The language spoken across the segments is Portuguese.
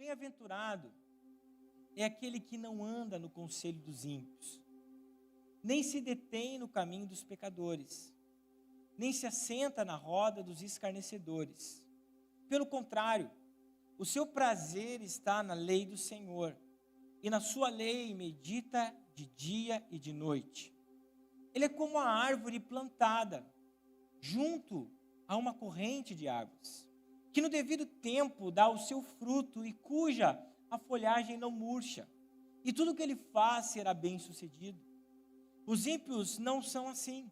bem-aventurado é aquele que não anda no conselho dos ímpios, nem se detém no caminho dos pecadores, nem se assenta na roda dos escarnecedores. Pelo contrário, o seu prazer está na lei do Senhor, e na sua lei medita de dia e de noite. Ele é como a árvore plantada junto a uma corrente de águas, que no devido tempo dá o seu fruto e cuja a folhagem não murcha, e tudo que ele faz será bem-sucedido. Os ímpios não são assim,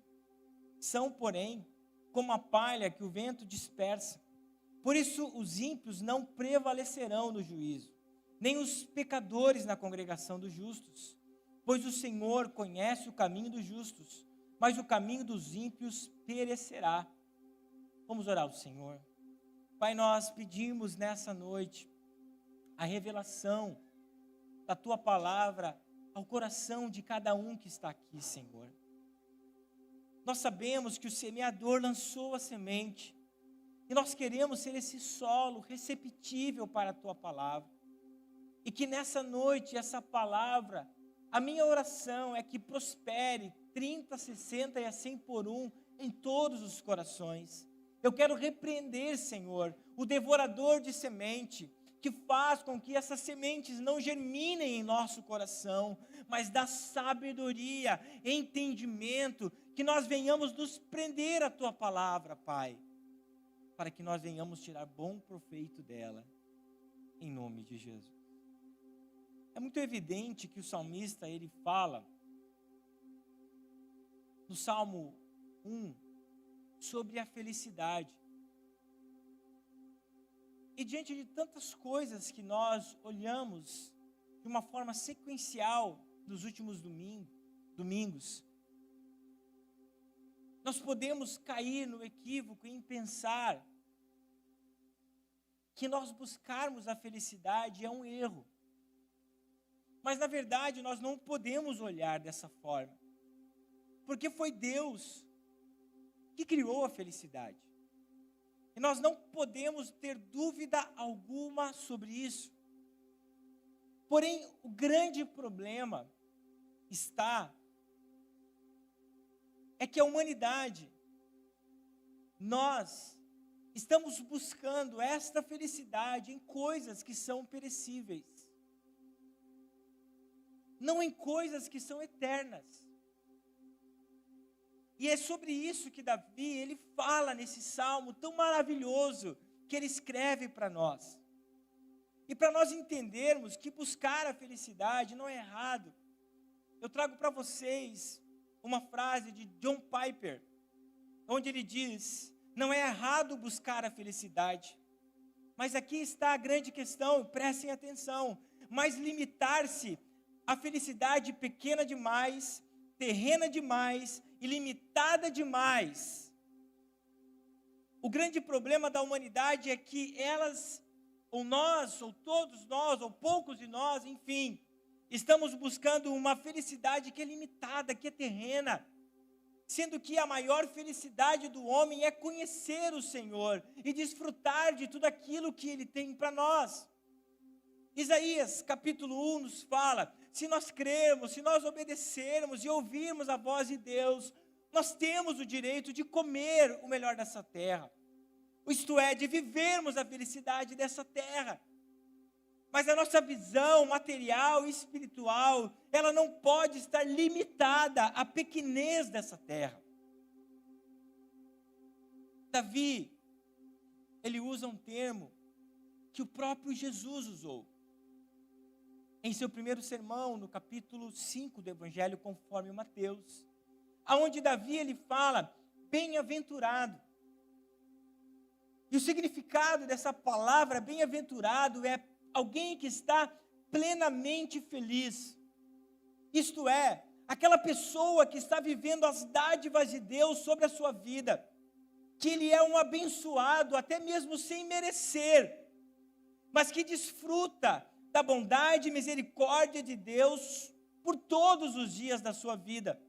são, porém, como a palha que o vento dispersa. Por isso os ímpios não prevalecerão no juízo, nem os pecadores na congregação dos justos. Pois o Senhor conhece o caminho dos justos, mas o caminho dos ímpios perecerá. Vamos orar ao Senhor. Pai, nós pedimos nessa noite a revelação da Tua palavra ao coração de cada um que está aqui, Senhor. Nós sabemos que o semeador lançou a semente, e nós queremos ser esse solo receptível para a Tua palavra. E que nessa noite, essa palavra, a minha oração é que prospere 30, 60 e a 100 por um em todos os corações. Eu quero repreender, Senhor, o devorador de semente, que faz com que essas sementes não germinem em nosso coração, mas dá sabedoria, entendimento, que nós venhamos nos prender à Tua palavra, Pai, para que nós venhamos tirar bom proveito dela, em nome de Jesus. É muito evidente que o salmista, ele fala, no Salmo 1, sobre a felicidade. E diante de tantas coisas que nós olhamos de uma forma sequencial nos últimos domingos, nós podemos cair no equívoco em pensar que nós buscarmos a felicidade é um erro. Mas, na verdade, nós não podemos olhar dessa forma, porque foi Deus que criou a felicidade. E nós não podemos ter dúvida alguma sobre isso. Porém, o grande problema é que a humanidade, nós estamos buscando esta felicidade em coisas que são perecíveis, não em coisas que são eternas. E é sobre isso que Davi, ele fala nesse salmo tão maravilhoso que ele escreve para nós. E para nós entendermos que buscar a felicidade não é errado, eu trago para vocês uma frase de John Piper, onde ele diz: não é errado buscar a felicidade, mas aqui está a grande questão, prestem atenção, mas limitar-se à felicidade pequena demais, terrena demais e limitada demais. O grande problema da humanidade é que elas, ou nós, ou todos nós, ou poucos de nós, enfim, estamos buscando uma felicidade que é limitada, que é terrena, sendo que a maior felicidade do homem é conhecer o Senhor e desfrutar de tudo aquilo que Ele tem para nós. Isaías capítulo 1 nos fala: se nós crermos, se nós obedecermos e ouvirmos a voz de Deus, nós temos o direito de comer o melhor dessa terra, isto é, de vivermos a felicidade dessa terra. Mas a nossa visão material e espiritual, ela não pode estar limitada à pequenez dessa terra. Davi, ele usa um termo que o próprio Jesus usou em seu primeiro sermão, no capítulo 5 do Evangelho conforme Mateus, aonde Davi, ele fala, bem-aventurado. E o significado dessa palavra, bem-aventurado, é alguém que está plenamente feliz. Isto é, aquela pessoa que está vivendo as dádivas de Deus sobre a sua vida, que ele é um abençoado, até mesmo sem merecer, mas que desfruta da bondade e misericórdia de Deus por todos os dias da sua vida.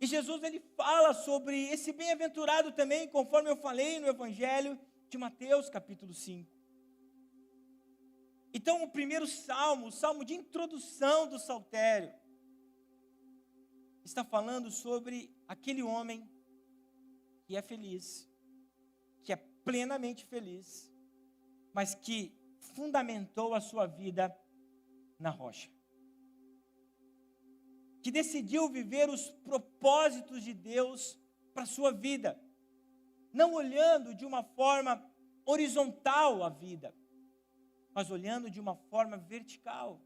E Jesus, ele fala sobre esse bem-aventurado também, conforme eu falei no Evangelho de Mateus, capítulo 5. Então, o primeiro salmo, o salmo de introdução do saltério, está falando sobre aquele homem que é feliz, que é plenamente feliz, mas que fundamentou a sua vida na rocha. Que decidiu viver os propósitos de Deus para a sua vida, não olhando de uma forma horizontal a vida, mas olhando de uma forma vertical,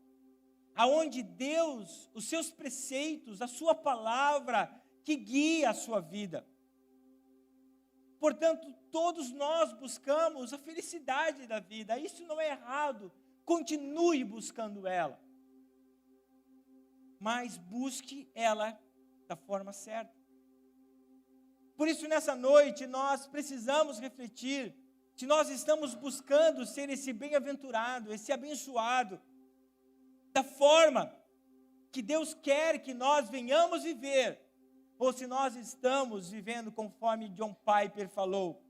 aonde Deus, os seus preceitos, a sua palavra, que guia a sua vida. Portanto, todos nós buscamos a felicidade da vida, isso não é errado, continue buscando ela, mas busque ela da forma certa. Por isso, nessa noite, nós precisamos refletir se nós estamos buscando ser esse bem-aventurado, esse abençoado, da forma que Deus quer que nós venhamos viver, ou se nós estamos vivendo conforme John Piper falou,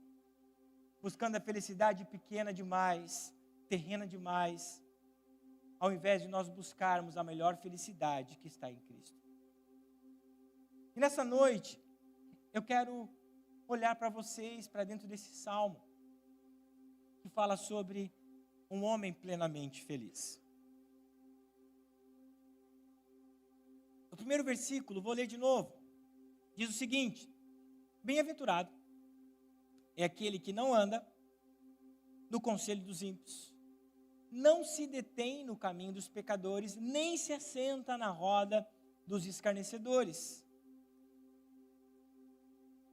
buscando a felicidade pequena demais, terrena demais, ao invés de nós buscarmos a melhor felicidade que está em Cristo. E nessa noite, eu quero olhar para vocês, para dentro desse salmo, que fala sobre um homem plenamente feliz. O primeiro versículo, vou ler de novo, diz o seguinte: bem-aventurado é aquele que não anda no conselho dos ímpios, não se detém no caminho dos pecadores, nem se assenta na roda dos escarnecedores.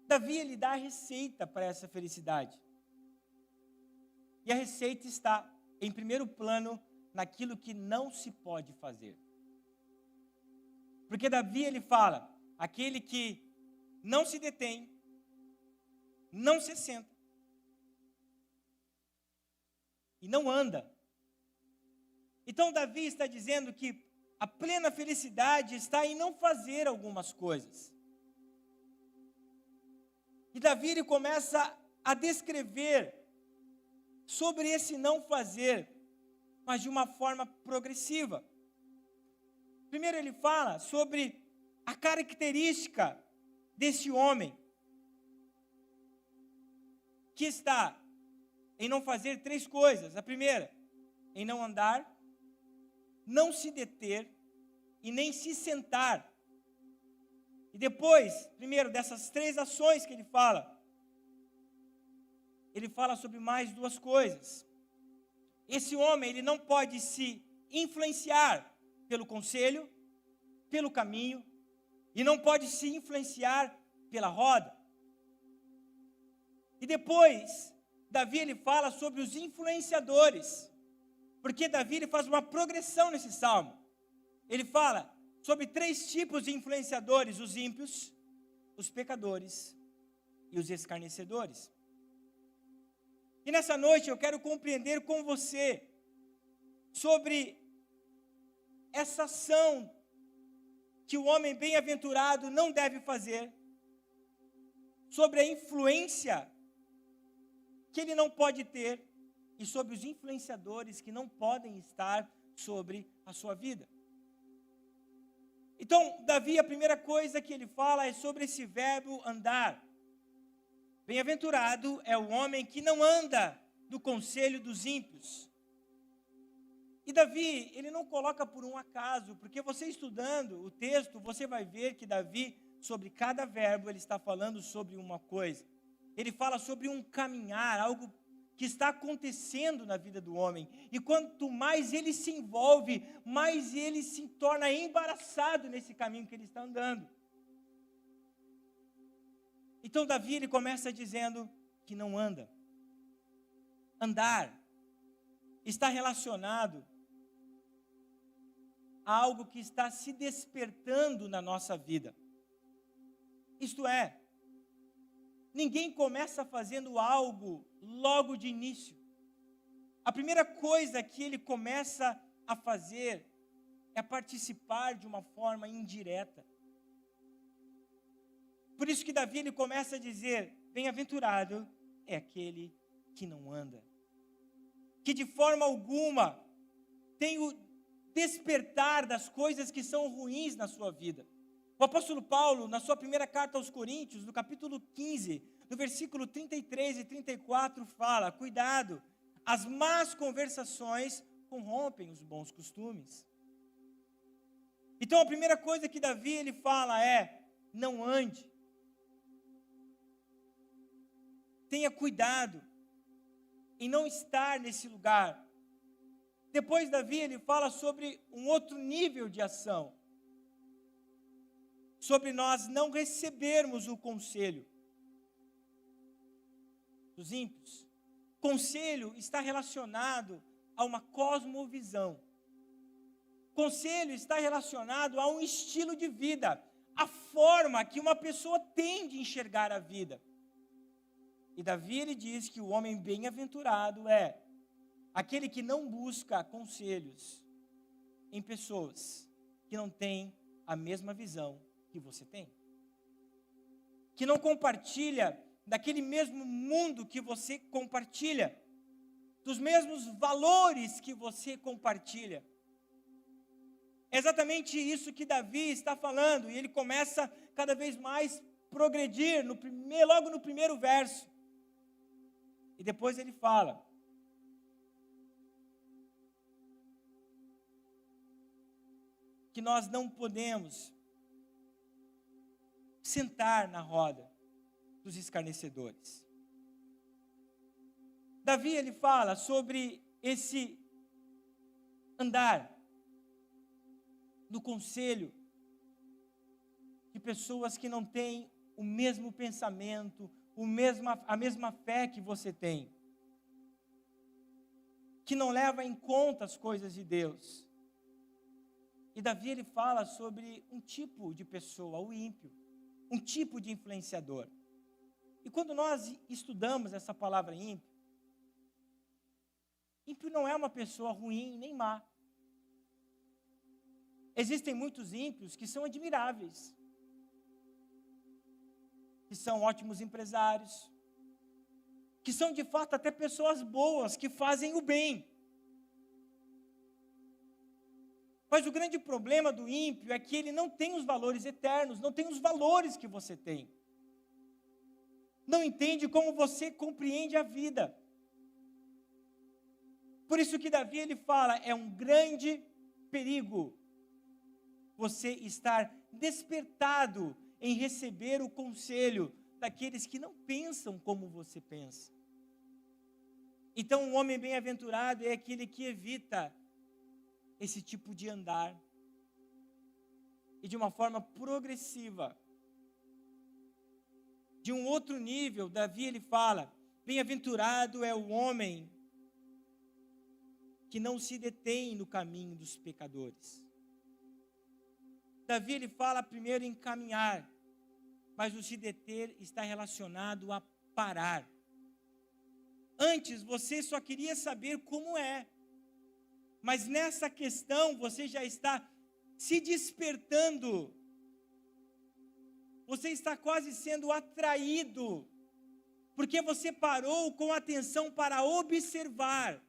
Davi, ele dá a receita para essa felicidade. E a receita está, em primeiro plano, naquilo que não se pode fazer. Porque Davi, ele fala, aquele que não se detém, não se senta, e não anda. Então, Davi está dizendo que a plena felicidade está em não fazer algumas coisas. E Davi, ele começa a descrever sobre esse não fazer, mas de uma forma progressiva. Primeiro ele fala sobre a característica desse homem, que está em não fazer três coisas. A primeira, em não andar, não se deter e nem se sentar. E depois, primeiro dessas três ações que ele fala sobre mais duas coisas. Esse homem, ele não pode se influenciar pelo conselho, pelo caminho, e não pode se influenciar pela roda. E depois, Davi, ele fala sobre os influenciadores, porque Davi, ele faz uma progressão nesse salmo. Ele fala sobre três tipos de influenciadores: os ímpios, os pecadores e os escarnecedores. E nessa noite eu quero compreender com você sobre essa ação que o homem bem-aventurado não deve fazer, sobre a influência que ele não pode ter e sobre os influenciadores que não podem estar sobre a sua vida. Então, Davi, a primeira coisa que ele fala é sobre esse verbo andar. Bem-aventurado é o homem que não anda no conselho dos ímpios. E Davi, ele não coloca por um acaso, porque você estudando o texto, você vai ver que Davi, sobre cada verbo, ele está falando sobre uma coisa. Ele fala sobre um caminhar, algo que está acontecendo na vida do homem. E quanto mais ele se envolve, mais ele se torna embaraçado nesse caminho que ele está andando. Então Davi, ele começa dizendo que não anda. Andar está relacionado a algo que está se despertando na nossa vida. Isto é, ninguém começa fazendo algo logo de início. A primeira coisa que ele começa a fazer é participar de uma forma indireta. Por isso que Davi, ele começa a dizer: bem-aventurado é aquele que não anda, que de forma alguma tem o despertar das coisas que são ruins na sua vida. O apóstolo Paulo, na sua primeira carta aos Coríntios, no capítulo 15, no versículo 33 e 34, fala: cuidado, as más conversações corrompem os bons costumes. Então a primeira coisa que Davi ele fala é: não ande. Tenha cuidado em não estar nesse lugar. Depois Davi ele fala sobre um outro nível de ação. Sobre nós não recebermos o conselho dos ímpios. Conselho está relacionado a uma cosmovisão. Conselho está relacionado a um estilo de vida, a forma que uma pessoa tem de enxergar a vida. E Davi ele diz que o homem bem-aventurado é aquele que não busca conselhos em pessoas que não têm a mesma visão que você tem. Que não compartilha daquele mesmo mundo que você compartilha, dos mesmos valores que você compartilha. É exatamente isso que Davi está falando, e ele começa cada vez mais progredir, logo no primeiro verso. E depois ele fala: que nós não podemos sentar na roda dos escarnecedores. Davi ele fala sobre esse andar no conselho de pessoas que não têm o mesmo pensamento, a mesma fé que você tem, que não leva em conta as coisas de Deus. E Davi ele fala sobre um tipo de pessoa, o ímpio, um tipo de influenciador. E quando nós estudamos essa palavra ímpio, ímpio não é uma pessoa ruim nem má. Existem muitos ímpios que são admiráveis, que são ótimos empresários, que são de fato até pessoas boas, que fazem o bem. Mas o grande problema do ímpio é que ele não tem os valores eternos, não tem os valores que você tem. Não entende como você compreende a vida. Por isso que Davi ele fala, é um grande perigo você estar despertado em receber o conselho daqueles que não pensam como você pensa. Então, um homem bem-aventurado é aquele que evita esse tipo de andar. E de uma forma progressiva. De um outro nível, Davi ele fala, bem-aventurado é o homem que não se detém no caminho dos pecadores. Davi ele fala primeiro em caminhar, mas o se deter está relacionado a parar. Antes você só queria saber como é, mas nessa questão você já está se despertando. Você está quase sendo atraído, porque você parou com atenção para observar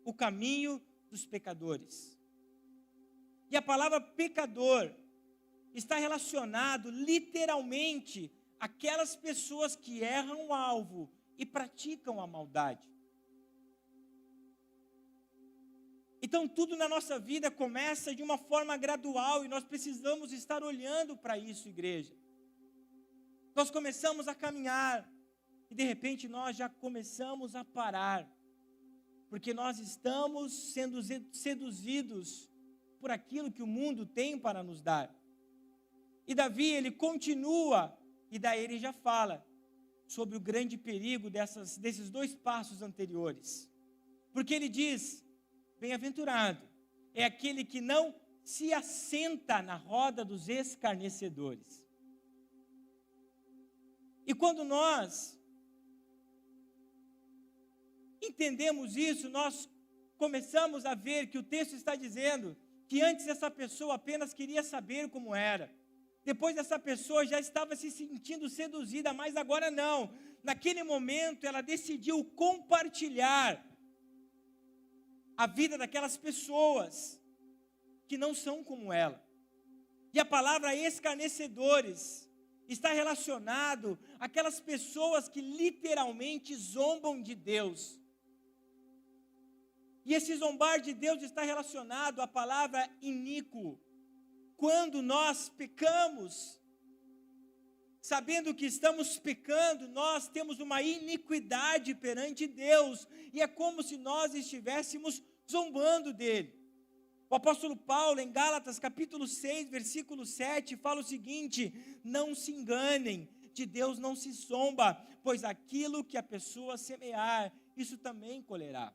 o caminho dos pecadores. E a palavra pecador está relacionado literalmente àquelas pessoas que erram o alvo e praticam a maldade. Então tudo na nossa vida começa de uma forma gradual e nós precisamos estar olhando para isso, igreja. Nós começamos a caminhar e de repente nós já começamos a parar, porque nós estamos sendo seduzidos por aquilo que o mundo tem para nos dar. E Davi, ele continua, e daí ele já fala sobre o grande perigo desses dois passos anteriores. Porque ele diz, bem-aventurado é aquele que não se assenta na roda dos escarnecedores. E quando nós entendemos isso, nós começamos a ver que o texto está dizendo que antes essa pessoa apenas queria saber como era. Depois essa pessoa já estava se sentindo seduzida, mas agora não. Naquele momento ela decidiu compartilhar a vida daquelas pessoas que não são como ela. E a palavra escarnecedores está relacionado àquelas pessoas que literalmente zombam de Deus. E esse zombar de Deus está relacionado à palavra iníquo. Quando nós pecamos, sabendo que estamos pecando, nós temos uma iniquidade perante Deus, e é como se nós estivéssemos zombando dele. O apóstolo Paulo, em Gálatas capítulo 6, versículo 7, fala o seguinte: não se enganem, de Deus não se zomba, pois aquilo que a pessoa semear, isso também colherá.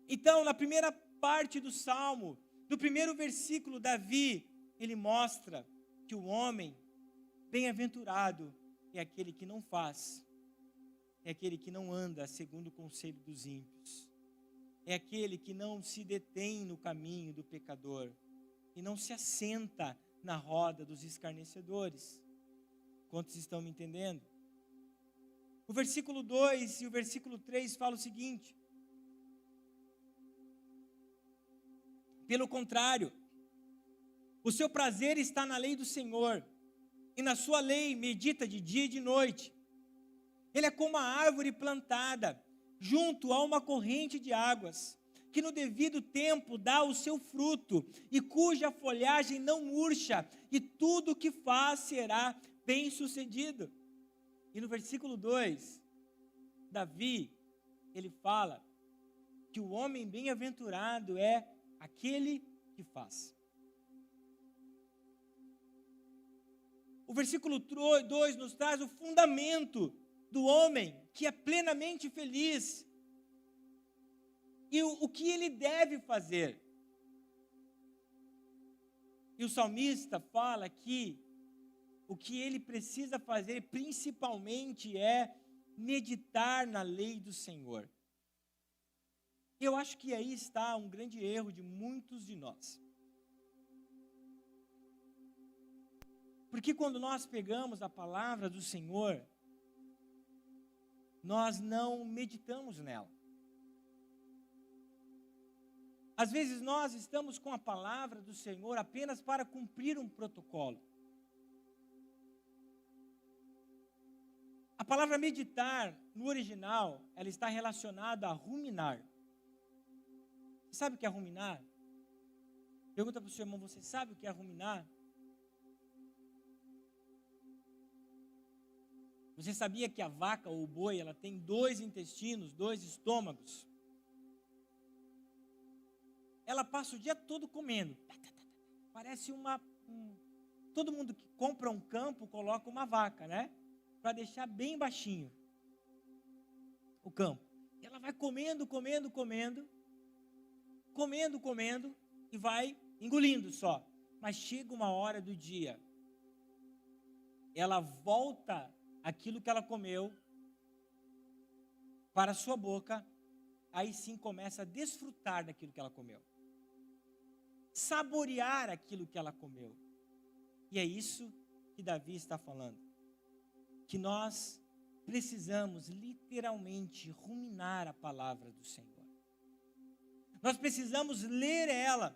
Então, na primeira parte do Salmo, no primeiro versículo, Davi, ele mostra que o homem bem-aventurado é aquele que não faz, é aquele que não anda segundo o conselho dos ímpios, é aquele que não se detém no caminho do pecador e não se assenta na roda dos escarnecedores. Quantos estão me entendendo? O versículo 2 e o versículo 3 falam o seguinte: pelo contrário, o seu prazer está na lei do Senhor, e na sua lei medita de dia e de noite. Ele é como a árvore plantada junto a uma corrente de águas, que no devido tempo dá o seu fruto, e cuja folhagem não murcha, e tudo o que faz será bem sucedido. E no versículo 2, Davi, ele fala que o homem bem-aventurado é aquele que faz. O versículo 2 nos traz o fundamento do homem que é plenamente feliz e o que ele deve fazer. E o salmista fala que o que ele precisa fazer principalmente é meditar na lei do Senhor. Eu acho que aí está um grande erro de muitos de nós. Porque quando nós pegamos a palavra do Senhor, nós não meditamos nela. Às vezes nós estamos com a palavra do Senhor apenas para cumprir um protocolo. A palavra meditar, no original, ela está relacionada a ruminar. Você sabe o que é ruminar? Pergunta para o seu irmão: você sabe o que é ruminar? Você sabia que a vaca ou o boi, ela tem 2 intestinos, 2 estômagos? Ela passa o dia todo comendo. Parece todo mundo que compra um campo coloca uma vaca, né? Para deixar bem baixinho o campo. E ela vai comendo e vai engolindo só. Mas chega uma hora do dia, ela volta aquilo que ela comeu para a sua boca, aí sim começa a desfrutar daquilo que ela comeu, saborear aquilo que ela comeu. E é isso que Davi está falando, que nós precisamos literalmente ruminar a palavra do Senhor. Nós precisamos ler ela,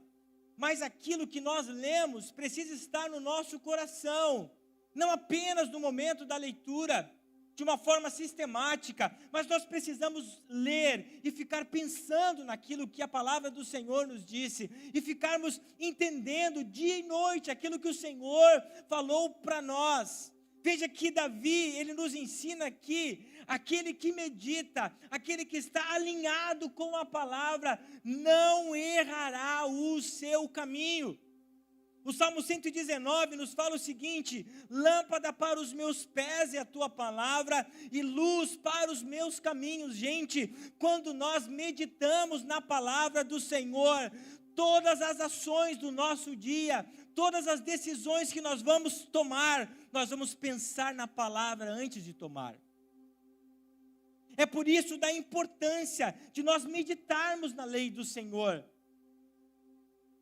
mas aquilo que nós lemos precisa estar no nosso coração, não apenas no momento da leitura, de uma forma sistemática, mas nós precisamos ler e ficar pensando naquilo que a palavra do Senhor nos disse, e ficarmos entendendo dia e noite aquilo que o Senhor falou para nós. Veja que Davi, ele nos ensina aqui, aquele que medita, aquele que está alinhado com a palavra, não errará o seu caminho. O Salmo 119 nos fala o seguinte: lâmpada para os meus pés é a tua palavra e luz para os meus caminhos. Gente, quando nós meditamos na palavra do Senhor, todas as ações do nosso dia, todas as decisões que nós vamos tomar, nós vamos pensar na palavra antes de tomar. É por isso da importância de nós meditarmos na lei do Senhor.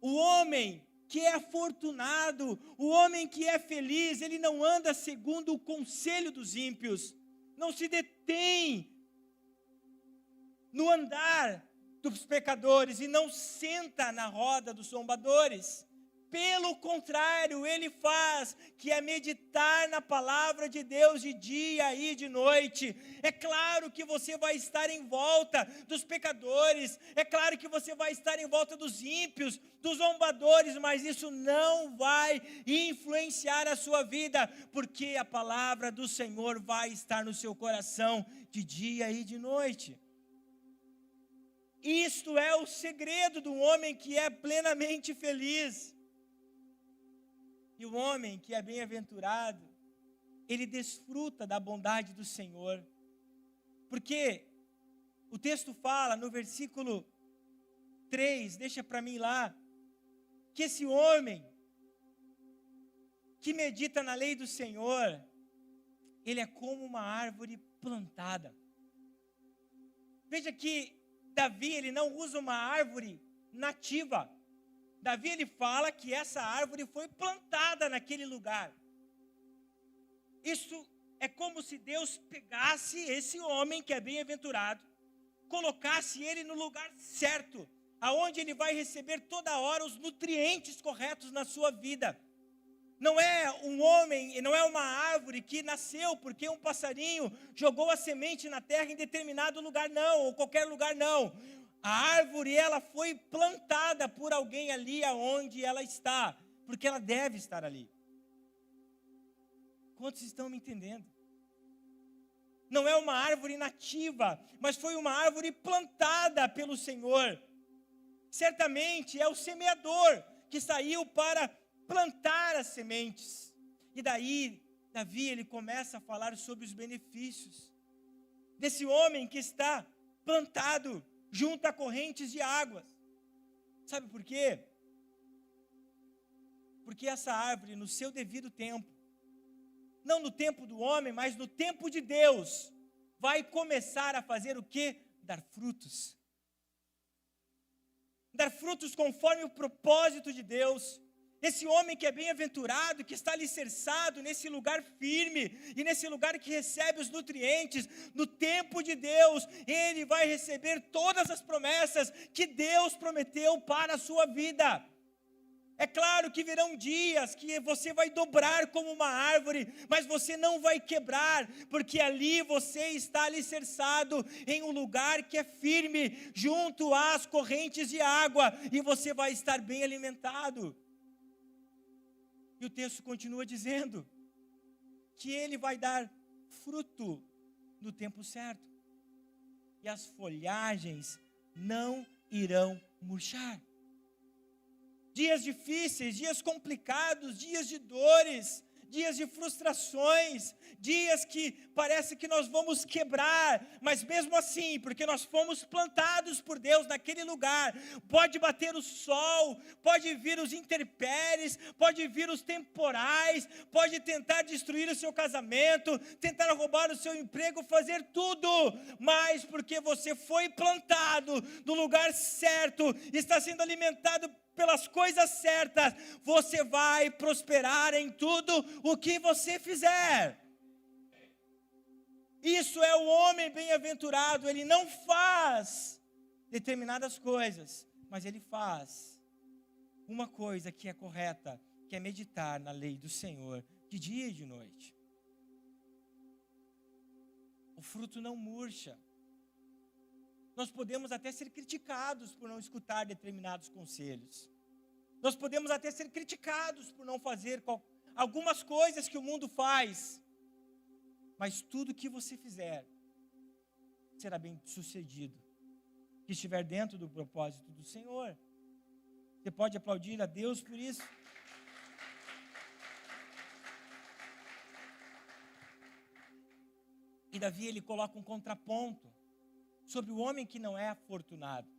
O homem que é afortunado, o homem que é feliz, ele não anda segundo o conselho dos ímpios, não se detém no andar dos pecadores e não senta na roda dos zombadores. Pelo contrário, ele faz, que é meditar na palavra de Deus de dia e de noite. É claro que você vai estar em volta dos pecadores, é claro que você vai estar em volta dos ímpios, dos zombadores, mas isso não vai influenciar a sua vida, porque a palavra do Senhor vai estar no seu coração de dia e de noite. Isto é o segredo do homem que é plenamente feliz. E o homem que é bem-aventurado, ele desfruta da bondade do Senhor. Porque o texto fala no versículo 3, deixa para mim lá, que esse homem que medita na lei do Senhor, ele é como uma árvore plantada. Veja que Davi, ele não usa uma árvore nativa. Davi, ele fala que essa árvore foi plantada naquele lugar. Isso é como se Deus pegasse esse homem que é bem-aventurado, colocasse ele no lugar certo, aonde ele vai receber toda hora os nutrientes corretos na sua vida. Não é um homem, não é uma árvore que nasceu porque um passarinho jogou a semente na terra em determinado lugar, não, ou qualquer lugar, não. A árvore, ela foi plantada por alguém ali aonde ela está, porque ela deve estar ali. Quantos estão me entendendo? Não é uma árvore nativa, mas foi uma árvore plantada pelo Senhor. Certamente é o semeador que saiu para plantar as sementes. E daí, Davi, ele começa a falar sobre os benefícios desse homem que está plantado junto a correntes de águas. Sabe por quê? Porque essa árvore, no seu devido tempo, não no tempo do homem, mas no tempo de Deus, vai começar a fazer o quê? Dar frutos. Dar frutos conforme o propósito de Deus. Esse homem que é bem-aventurado, que está alicerçado nesse lugar firme, e nesse lugar que recebe os nutrientes, no tempo de Deus, ele vai receber todas as promessas que Deus prometeu para a sua vida. É claro que virão dias que você vai dobrar como uma árvore, mas você não vai quebrar, porque ali você está alicerçado em um lugar que é firme, junto às correntes de água, e você vai estar bem alimentado. E o texto continua dizendo que ele vai dar fruto no tempo certo, e as folhagens não irão murchar. Dias difíceis, dias complicados, dias de dores, dias de frustrações, dias que parece que nós vamos quebrar, mas mesmo assim, porque nós fomos plantados por Deus naquele lugar, pode bater o sol, pode vir os intempéries, pode vir os temporais, pode tentar destruir o seu casamento, tentar roubar o seu emprego, fazer tudo, mas porque você foi plantado no lugar certo, está sendo alimentado pelas coisas certas, você vai prosperar em tudo o que você fizer. Isso é o homem bem-aventurado. Ele não faz determinadas coisas, mas ele faz uma coisa que é correta, que é meditar na lei do Senhor de dia e de noite. O fruto não murcha. Nós podemos até ser criticados por não escutar determinados conselhos. Nós podemos até ser criticados por não fazer algumas coisas que o mundo faz. Mas tudo que você fizer será bem sucedido, que estiver dentro do propósito do Senhor. Você pode aplaudir a Deus por isso? E Davi, ele coloca um contraponto sobre o homem que não é afortunado.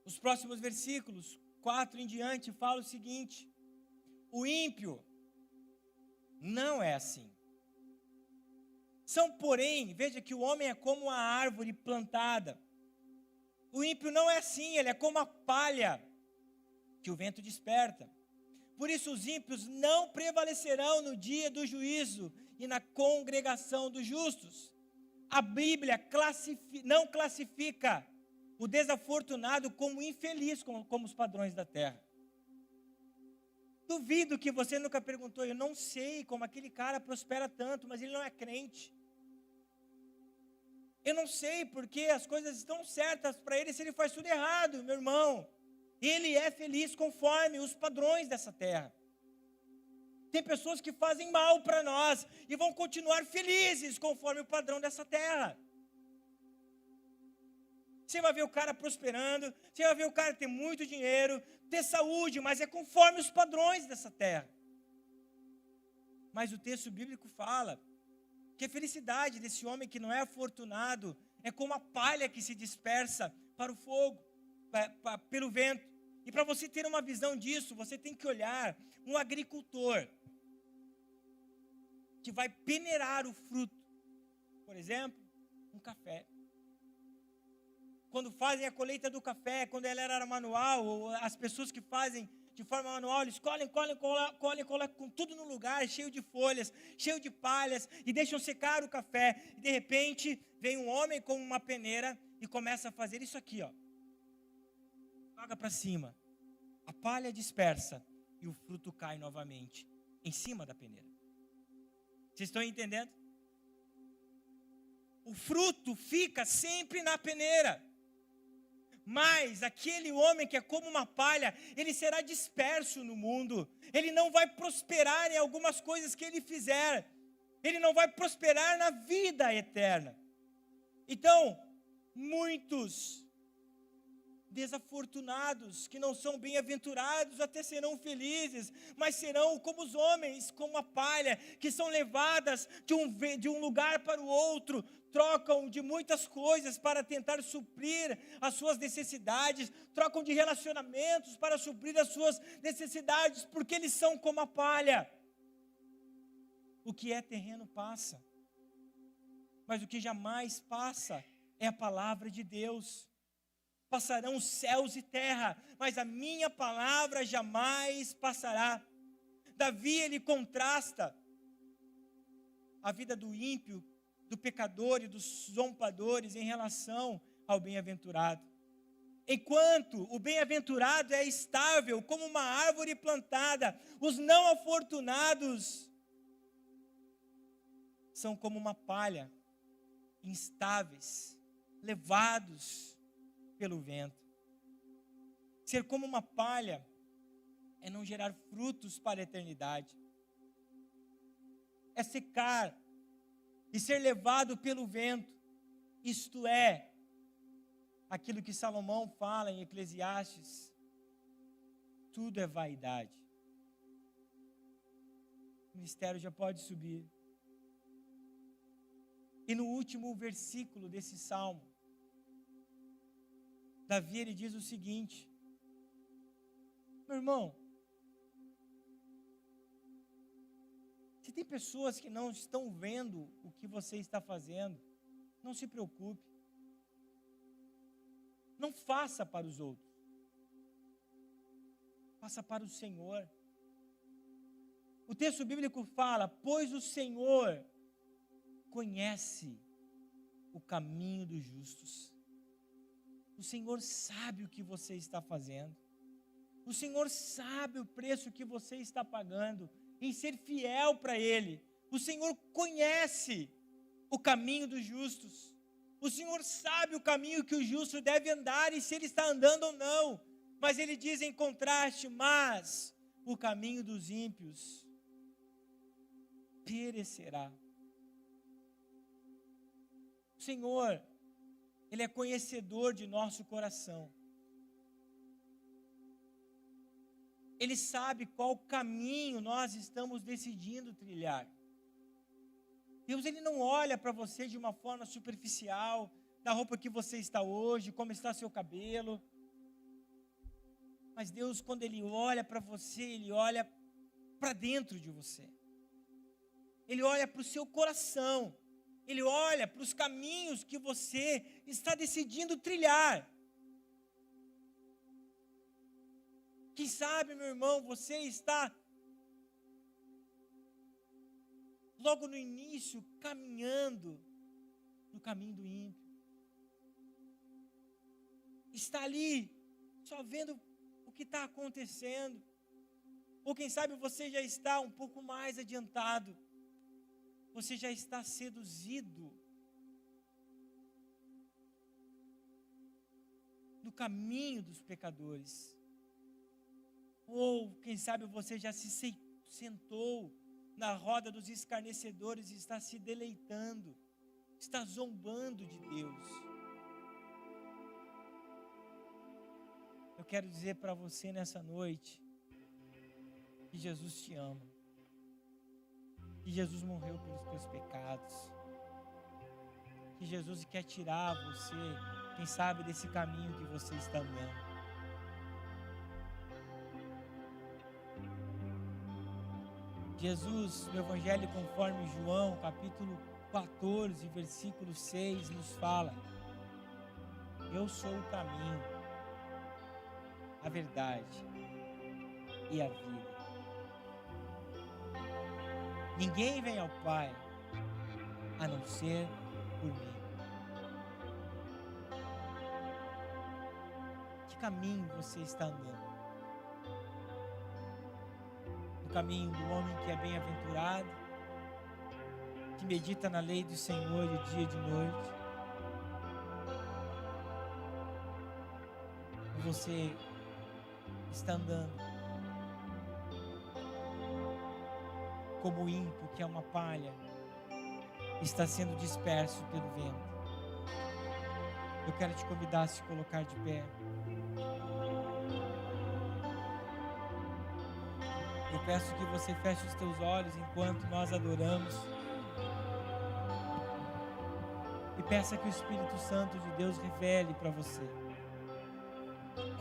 Os próximos versículos, 4 em diante, fala o seguinte: o ímpio não é assim. Porém, veja que o homem é como uma árvore plantada. O ímpio não é assim, ele é como a palha que o vento desperta. Por isso os ímpios não prevalecerão no dia do juízo e na congregação dos justos. A Bíblia não classifica o desafortunado como infeliz, como os padrões da terra. Duvido que você nunca perguntou, eu não sei como aquele cara prospera tanto, mas ele não é crente. Eu não sei porque as coisas estão certas para ele se ele faz tudo errado, meu irmão. Ele é feliz conforme os padrões dessa terra. Tem pessoas que fazem mal para nós e vão continuar felizes conforme o padrão dessa terra. Você vai ver o cara prosperando, você vai ver o cara ter muito dinheiro, ter saúde, mas é conforme os padrões dessa terra. Mas o texto bíblico fala que a felicidade desse homem que não é afortunado é como a palha que se dispersa para o fogo, pelo vento. E para você ter uma visão disso, você tem que olhar um agricultor que vai peneirar o fruto. Por exemplo, um café. Quando fazem a colheita do café, quando ela era manual, ou as pessoas que fazem de forma manual, eles colhem com tudo no lugar, cheio de folhas, cheio de palhas, e deixam secar o café. E de repente, vem um homem com uma peneira e começa a fazer isso aqui, ó. Joga para cima. A palha dispersa e o fruto cai novamente em cima da peneira. Vocês estão entendendo? O fruto fica sempre na peneira. Mas aquele homem que é como uma palha, ele será disperso no mundo. Ele não vai prosperar em algumas coisas que ele fizer. Ele não vai prosperar na vida eterna. Então, muitos desafortunados, que não são bem-aventurados, até serão felizes, mas serão como os homens, como a palha, que são levadas de um lugar para o outro, trocam de muitas coisas para tentar suprir as suas necessidades, trocam de relacionamentos para suprir as suas necessidades, porque eles são como a palha. O que é terreno passa, mas o que jamais passa é a palavra de Deus. Passarão céus e terra, mas a minha palavra jamais passará. Davi, ele contrasta a vida do ímpio, do pecador e dos zombadores em relação ao bem-aventurado. Enquanto o bem-aventurado é estável como uma árvore plantada, os não afortunados são como uma palha, instáveis, levados pelo vento. Ser como uma palha é não gerar frutos para a eternidade. É secar e ser levado pelo vento. Isto é aquilo que Salomão fala em Eclesiastes. Tudo é vaidade. O ministério já pode subir. E no último versículo desse salmo, Davi, ele diz o seguinte: meu irmão, se tem pessoas que não estão vendo o que você está fazendo, não se preocupe. Não faça para os outros. Faça para o Senhor. O texto bíblico fala: pois o Senhor conhece o caminho dos justos. O Senhor sabe o que você está fazendo. O Senhor sabe o preço que você está pagando em ser fiel para Ele. O Senhor conhece o caminho dos justos. O Senhor sabe o caminho que o justo deve andar e se ele está andando ou não. Mas Ele diz em contraste: mas o caminho dos ímpios perecerá. O Senhor, Ele é conhecedor de nosso coração. Ele sabe qual caminho nós estamos decidindo trilhar. Deus, Ele não olha para você de uma forma superficial, da roupa que você está hoje, como está seu cabelo. Mas Deus, quando Ele olha para você, Ele olha para dentro de você. Ele olha para o seu coração. Ele olha para os caminhos que você está decidindo trilhar. Quem sabe, meu irmão, você está logo no início caminhando no caminho do ímpio. Está ali, só vendo o que está acontecendo. Ou quem sabe você já está um pouco mais adiantado. Você já está seduzido no caminho dos pecadores. Ou quem sabe você já se sentou na roda dos escarnecedores e está se deleitando, está zombando de Deus. Eu quero dizer para você nessa noite que Jesus te ama, que Jesus morreu pelos teus pecados, que Jesus quer tirar você, quem sabe, desse caminho que você está andando. Jesus, no Evangelho conforme João, capítulo 14, versículo 6, nos fala: eu sou o caminho, a verdade e a vida. Ninguém vem ao Pai a não ser por mim. Que caminho você está andando? No caminho do homem que é bem-aventurado, que medita na lei do Senhor de dia e de noite? Ou você está andando como o ímpio, que é uma palha, está sendo disperso pelo vento? Eu quero te convidar a se colocar de pé. Eu peço que você feche os teus olhos enquanto nós adoramos. E peça que o Espírito Santo de Deus revele para você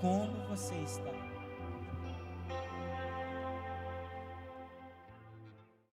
como você está.